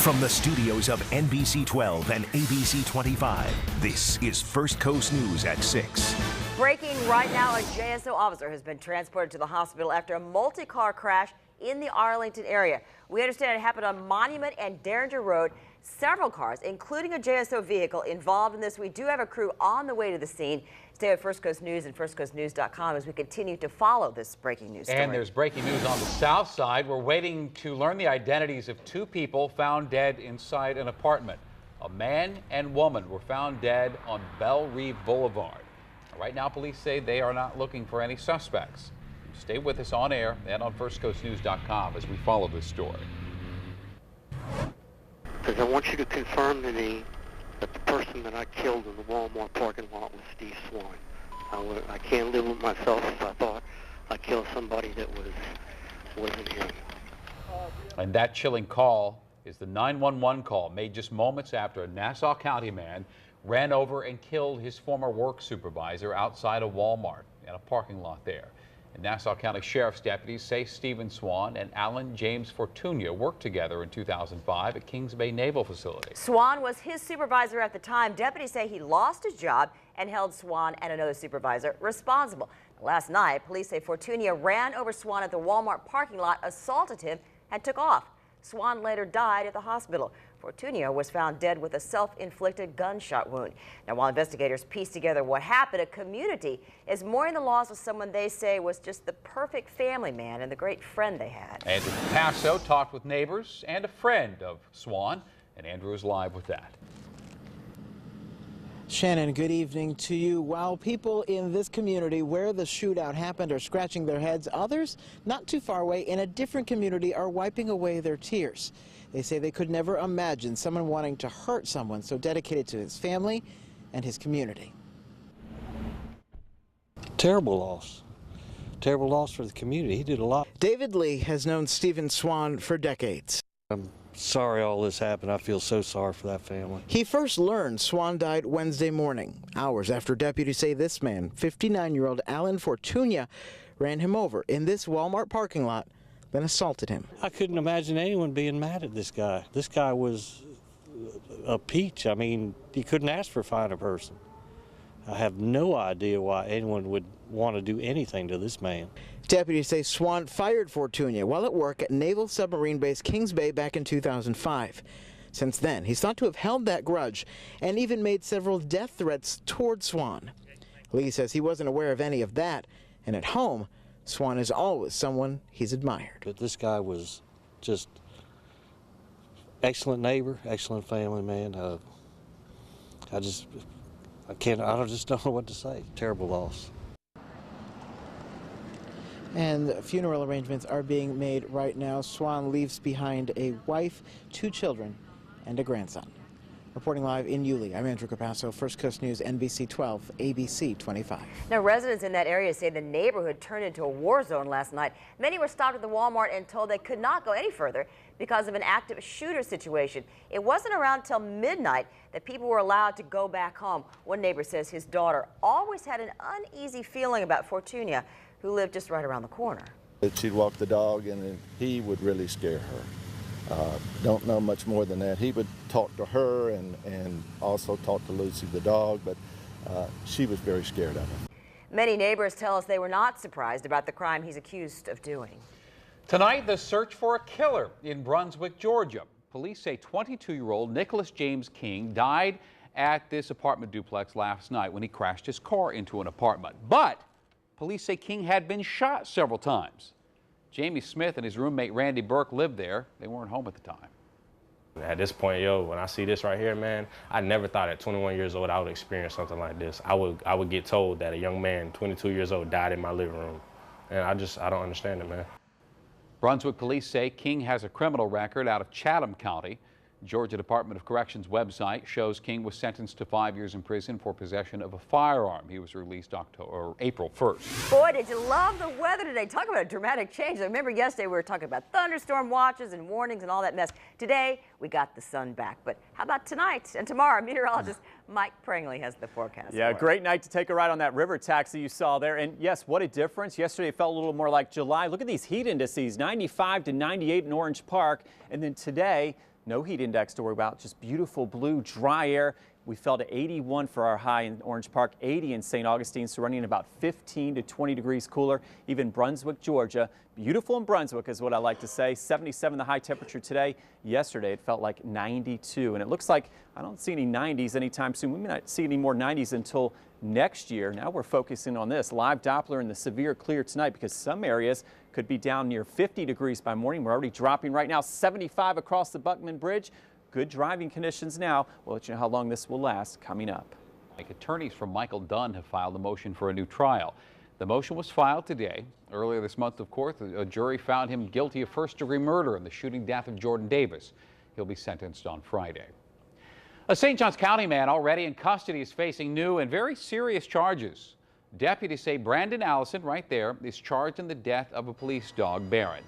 From the studios of NBC 12 and ABC 25, this is First Coast News at 6. Breaking right now, a JSO officer has been transported to the hospital after a multi-car crash in the Arlington area. We understand it happened on Monument and Derringer Road. Several cars, including a JSO vehicle, involved in this. We do have a crew on the way to the scene. Stay with First Coast News and firstcoastnews.com as we continue to follow this breaking news story. And there's breaking news on the south side. We're waiting to learn the identities of two people found dead inside an apartment. A man and woman were found dead on Belle Reve Boulevard. Right now, police say they are not looking for any suspects. Stay with us on air and on firstcoastnews.com as we follow this story. Because I want you to confirm to me that the person that I killed in the Walmart parking lot was Steve Swan. I can't live with myself if I thought I killed somebody that wasn't him. And that chilling call is the 911 call made just moments after a Nassau County man ran over and killed his former work supervisor outside a Walmart in a parking lot there. And Nassau County Sheriff's deputies say Stephen Swan and Alan James Fortunia worked together in 2005 at Kings Bay Naval Facility. Swan was his supervisor at the time. Deputies say he lost his job and held Swan and another supervisor responsible. Last night, police say Fortunia ran over Swan at the Walmart parking lot, assaulted him, and took off. Swan later died at the hospital. Fortunia was found dead with a self-inflicted gunshot wound. Now, while investigators piece together what happened, a community is mourning the loss of someone they say was just the perfect family man and the great friend they had. Andrew Passo talked with neighbors and a friend of Swan, and Andrew is live with that. Shannon, good evening to you. While people in this community where the shootout happened are scratching their heads, others not too far away in a different community are wiping away their tears. They say they could never imagine someone wanting to hurt someone so dedicated to his family and his community. Terrible loss. Terrible loss for the community. He did a lot. David Lee has known Stephen Swan for decades. I'm sorry all this happened. I feel so sorry for that family. He first learned Swan died Wednesday morning, hours after deputies say this man, 59-year-old Alan Fortunia, ran him over in this Walmart parking lot, then assaulted him. I couldn't imagine anyone being mad at this guy. This guy was a peach. I mean, you couldn't ask for a finer person. I have no idea why anyone would want to do anything to this man. Deputies say Swan fired Fortunia while at work at Naval Submarine Base Kings Bay back in 2005. Since then, he's thought to have held that grudge and even made several death threats toward Swan. Lee says he wasn't aware of any of that, and at home, Swan is always someone he's admired. But this guy was just excellent neighbor, excellent family man. I just don't know what to say. Terrible loss. And funeral arrangements are being made right now. Swan leaves behind a wife, 2 children, and a grandson. Reporting live in Yulee, I'm Andrew Capasso, First Coast News, NBC 12, ABC 25. Now, residents in that area say the neighborhood turned into a war zone last night. Many were stopped at the Walmart and told they could not go any further because of an active shooter situation. It wasn't around until midnight that people were allowed to go back home. One neighbor says his daughter always had an uneasy feeling about Fortunia, who lived just right around the corner. She'd walk the dog and he would really scare her. Don't know much more than that. He would talk to her and also talk to Lucy the dog, but she was very scared of him. Many neighbors tell us they were not surprised about the crime he's accused of doing. Tonight, the search for a killer in Brunswick, Georgia. Police say 22-year-old Nicholas James King died at this apartment duplex last night when he crashed his car into an apartment. But police say King had been shot several times. Jamie Smith and his roommate Randy Burke lived there. They weren't home at the time. At this point, when I see this right here, man, I never thought at 21 years old I would experience something like this. I would get told that a young man, 22 years old, died in my living room. And I don't understand it, man. Brunswick police say King has a criminal record out of Chatham County. Georgia Department of Corrections website shows King was sentenced to 5 years in prison for possession of a firearm. He was released April 1st. Boy, did you love the weather today. Talk about a dramatic change. I remember yesterday we were talking about thunderstorm watches and warnings and all that mess. Today, we got the sun back. But how about tonight and tomorrow? Meteorologist Mike Prangley has the forecast. Yeah, great night to take a ride on that river taxi you saw there. And yes, what a difference. Yesterday it felt a little more like July. Look at these heat indices, 95 to 98 in Orange Park. And then today, No heat index to worry about, just beautiful blue, dry air. We fell to 81 for our high in Orange Park, 80 in St. Augustine, so running about 15 to 20 degrees cooler. Even Brunswick, Georgia, beautiful in Brunswick is what I like to say. 77 the high temperature today. Yesterday it felt like 92, and it looks like I don't see any 90s anytime soon. We may not see any more 90s until next year. Now we're focusing on this live Doppler and the severe clear tonight, because some areas could be down near 50 degrees by morning. We're already dropping right now, 75 across the Buckman Bridge. Good driving conditions now. We'll let you know how long this will last coming up. Attorneys from Michael Dunn have filed a motion for a new trial. The motion was filed today. Earlier this month, of course, a jury found him guilty of first-degree murder in the shooting death of Jordan Davis. He'll be sentenced on Friday. A St. Johns County man already in custody is facing new and very serious charges. Deputies say Brandon Allison, right there, is charged in the death of a police dog, Baron.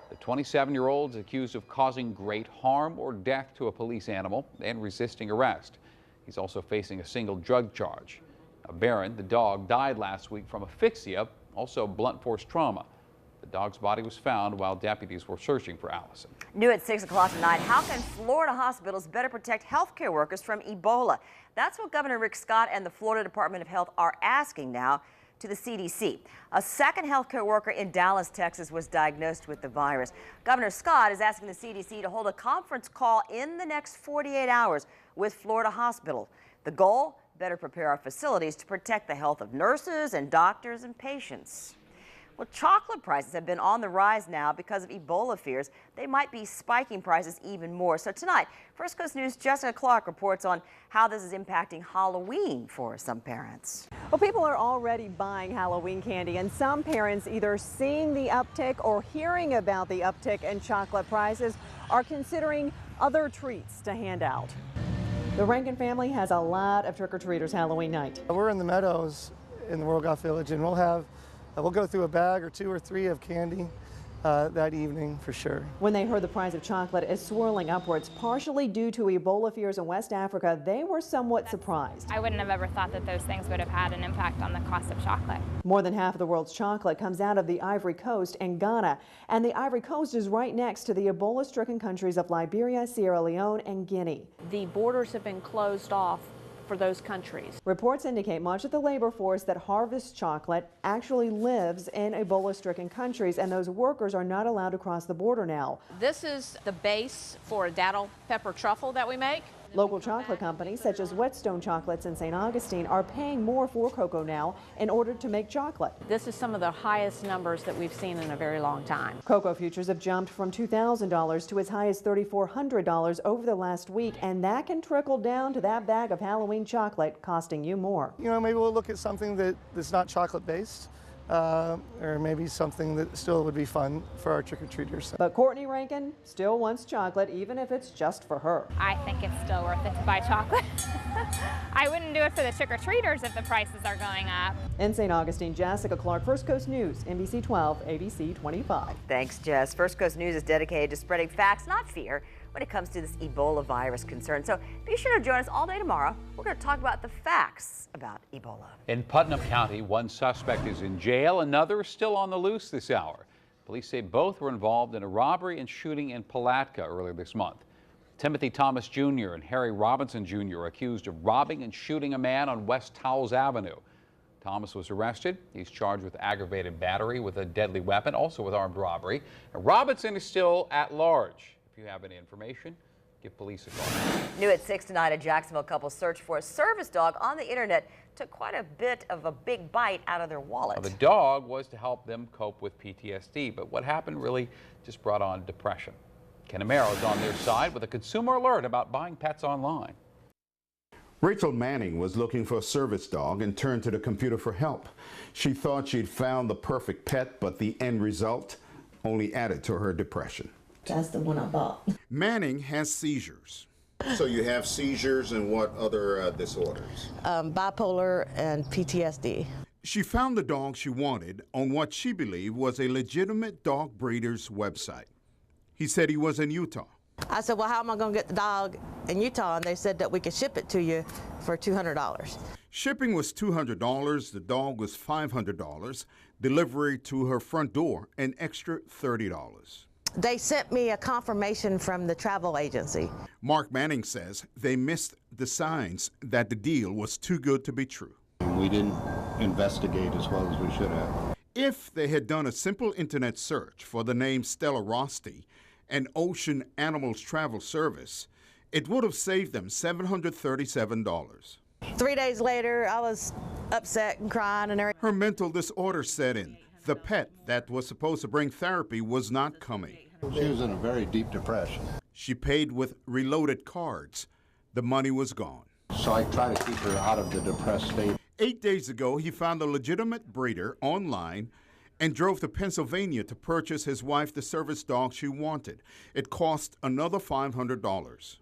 The 27-year-old is accused of causing great harm or death to a police animal and resisting arrest. He's also facing a single drug charge. Now, Baron, the dog, died last week from asphyxia, also blunt force trauma. The dog's body was found while deputies were searching for Allison. New at 6 o'clock tonight, how can Florida hospitals better protect healthcare workers from Ebola? That's what Governor Rick Scott and the Florida Department of Health are asking now to the CDC. A second healthcare worker in Dallas, Texas was diagnosed with the virus. Governor Scott is asking the CDC to hold a conference call in the next 48 hours with Florida hospitals. The goal, better prepare our facilities to protect the health of nurses and doctors and patients. Well, chocolate prices have been on the rise now because of Ebola fears. They might be spiking prices even more. So tonight, First Coast News' Jessica Clark reports on how this is impacting Halloween for some parents. Well, people are already buying Halloween candy, and some parents either seeing the uptick or hearing about the uptick in chocolate prices are considering other treats to hand out. The Rankin family has a lot of trick-or-treaters Halloween night. We're in the meadows in the World Golf Village, and we'll go through a bag or 2 or 3 of candy that evening for sure. When they heard the price of chocolate is swirling upwards, partially due to Ebola fears in West Africa, they were somewhat surprised. I wouldn't have ever thought that those things would have had an impact on the cost of chocolate. More than half of the world's chocolate comes out of the Ivory Coast and Ghana, and the Ivory Coast is right next to the Ebola-stricken countries of Liberia, Sierra Leone, and Guinea. The borders have been closed off for those countries. Reports indicate much of the labor force that harvests chocolate actually lives in Ebola-stricken countries, and those workers are not allowed to cross the border now. This is the base for a dattle pepper truffle that we make. Local chocolate companies such as Whetstone Chocolates in St. Augustine are paying more for cocoa now in order to make chocolate. This is some of the highest numbers that we've seen in a very long time. Cocoa futures have jumped from $2,000 to as high as $3,400 over the last week, and that can trickle down to that bag of Halloween chocolate costing you more. You know, maybe we'll look at something that's not chocolate based. Or maybe something that still would be fun for our trick-or-treaters. But Courtney Rankin still wants chocolate, even if it's just for her. I think it's still worth it to buy chocolate. I wouldn't do it for the trick-or-treaters if the prices are going up. In St. Augustine, Jessica Clark, First Coast News, NBC 12, ABC 25. Thanks, Jess. First Coast News is dedicated to spreading facts, not fear, when it comes to this Ebola virus concern. So be sure to join us all day tomorrow. We're going to talk about the facts about Ebola. In Putnam County, one suspect is in jail. Another is still on the loose this hour. Police say both were involved in a robbery and shooting in Palatka earlier this month. Timothy Thomas Jr. and Harry Robinson Jr. are accused of robbing and shooting a man on West Towles Avenue. Thomas was arrested. He's charged with aggravated battery with a deadly weapon, also with armed robbery. And Robinson is still at large. If you have any information, give police a call. New at 6 tonight, a Jacksonville couple search for a service dog on the internet took quite a bit of a big bite out of their wallet. Now, the dog was to help them cope with PTSD, but what happened really just brought on depression. Ken Amaro is on their side with a consumer alert about buying pets online. Rachel Manning was looking for a service dog and turned to the computer for help. She thought she'd found the perfect pet, but the end result only added to her depression. That's the one I bought. Manning has seizures. So you have seizures and what other disorders? Bipolar and PTSD. She found the dog she wanted on what she believed was a legitimate dog breeder's website. He said he was in Utah. I said, well, how am I going to get the dog in Utah? And they said that we could ship it to you for $200. Shipping was $200, the dog was $500, delivery to her front door an extra $30. They sent me a confirmation from the travel agency. Mark Manning says they missed the signs that the deal was too good to be true. We didn't investigate as well as we should have. If they had done a simple internet search for the name Stella Rosti and Ocean Animals Travel Service, it would have saved them $737. 3 days later, I was upset and crying and everything. Her mental disorder set in. The pet that was supposed to bring therapy was not coming. She was in a very deep depression. She paid with reloaded cards. The money was gone. So I try to keep her out of the depressed state. 8 days ago, he found a legitimate breeder online and drove to Pennsylvania to purchase his wife the service dog she wanted. It cost another $500.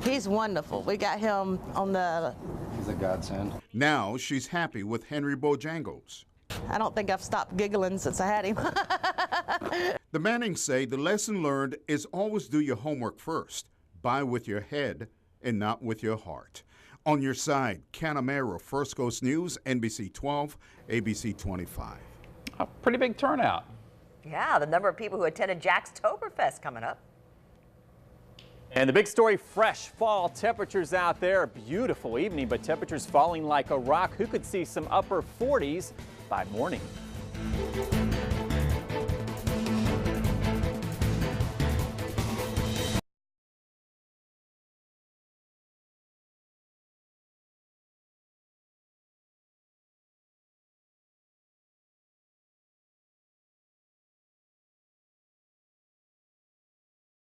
He's wonderful. We got him on the... He's a godsend. Now she's happy with Henry Bojangles. I don't think I've stopped giggling since I had him. The Mannings say the lesson learned is always do your homework first. Buy with your head and not with your heart. On your side, Canamero, First Coast News, NBC 12, ABC 25. A pretty big turnout. Yeah, the number of people who attended Jack's Toberfest coming up. And the big story, fresh fall temperatures out there. Beautiful evening, but temperatures falling like a rock. Who could see some upper 40s by morning?